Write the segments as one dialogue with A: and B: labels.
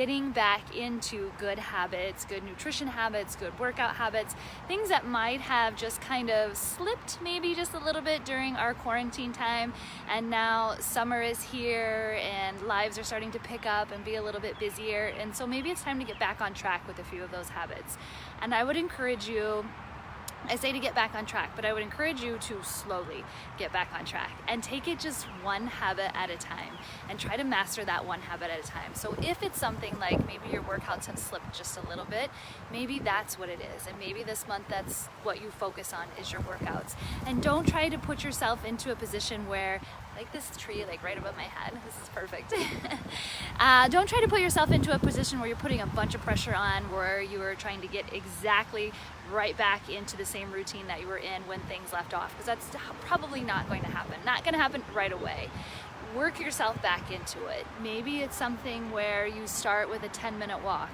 A: getting back into good habits, good nutrition habits, good workout habits, things that might have just kind of slipped maybe just a little bit during our quarantine time. And now summer is here and lives are starting to pick up and be a little bit busier. And so maybe it's time to get back on track with a few of those habits. And I would encourage you, I say to get back on track, but I would encourage you to slowly get back on track and take it just one habit at a time and try to master that one habit at a time. So if it's something like maybe your workouts have slipped just a little bit, maybe that's what it is. And maybe this month that's what you focus on is your workouts. And don't try to put yourself into a position where, like this tree like right above my head, this is perfect. Don't try to put yourself into a position where you're putting a bunch of pressure on, where you are trying to get exactly right back into the same routine that you were in when things left off, because that's probably not going to happen. Not going to happen right away. Work yourself back into it. Maybe it's something where you start with a 10-minute walk.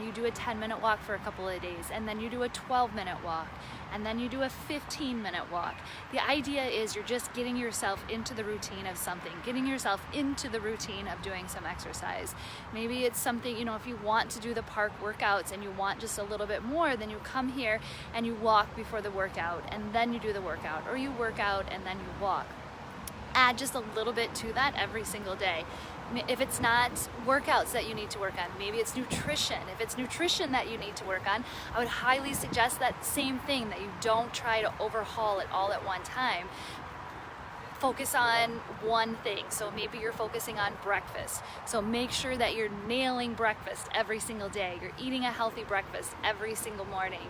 A: You do a 10-minute walk for a couple of days, and then you do a 12-minute walk, and then you do a 15-minute walk. The idea is you're just getting yourself into the routine of something, getting yourself into the routine of doing some exercise. Maybe it's something, if you want to do the park workouts and you want just a little bit more, then you come here and you walk before the workout, and then you do the workout, or you work out and then you walk. Add just a little bit to that every single day. If it's not workouts that you need to work on, maybe it's nutrition. If it's nutrition that you need to work on, I would highly suggest that same thing, that you don't try to overhaul it all at one time. Focus on one thing. So maybe you're focusing on breakfast. So make sure that you're nailing breakfast every single day. You're eating a healthy breakfast every single morning.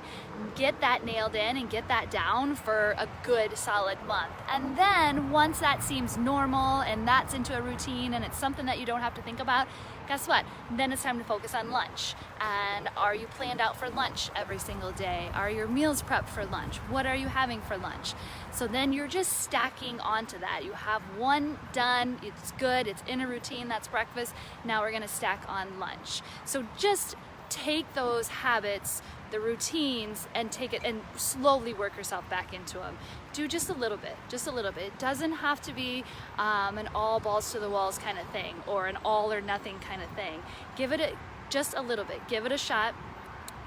A: Get that nailed in and get that down for a good solid month. And then once that seems normal and that's into a routine and it's something that you don't have to think about, guess what? Then it's time to focus on lunch. And are you planned out for lunch every single day? Are your meals prepped for lunch? What are you having for lunch? So then you're just stacking onto that. You have one done, it's good, it's in a routine, that's breakfast. Now we're gonna stack on lunch. So just take those habits, the routines, and take it and slowly work yourself back into them. Do just a little bit, just a little bit. It doesn't have to be an all balls to the walls kind of thing or an all or nothing kind of thing. Give it just a little bit, give it a shot.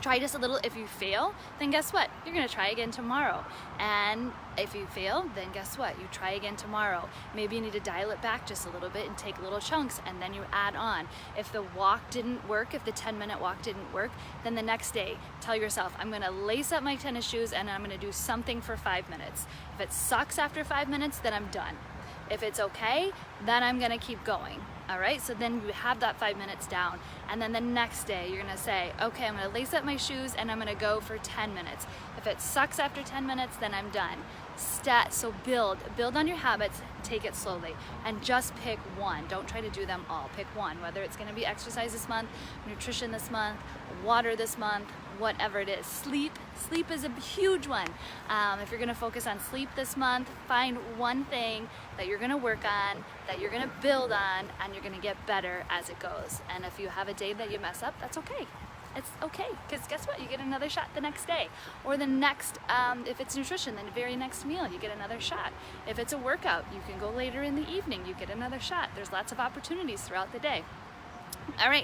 A: Try just a little. If you fail, then guess what? You're gonna try again tomorrow. And if you fail, then guess what? You try again tomorrow. Maybe you need to dial it back just a little bit and take little chunks, and then you add on. If the walk didn't work, if the 10-minute walk didn't work, then the next day, tell yourself, I'm gonna lace up my tennis shoes and I'm gonna do something for 5 minutes. If it sucks after 5 minutes, then I'm done. If it's okay, then I'm gonna keep going. All right, so then you have that 5 minutes down. And then the next day you're gonna say, okay, I'm gonna lace up my shoes and I'm gonna go for 10 minutes. If it sucks after 10 minutes, then I'm done. So build on your habits, take it slowly, and just pick one. Don't try to do them all, pick one, whether it's gonna be exercise this month, nutrition this month, water this month, whatever it is. Sleep is a huge one. If you're gonna focus on sleep this month, find one thing that you're gonna work on, that you're gonna build on, and you're gonna get better as it goes. And if you have a day that you mess up, that's okay. It's okay, because guess what? You get another shot the next day. Or the next, if it's nutrition, then the very next meal, you get another shot. If it's a workout, you can go later in the evening, you get another shot. There's lots of opportunities throughout the day. All right.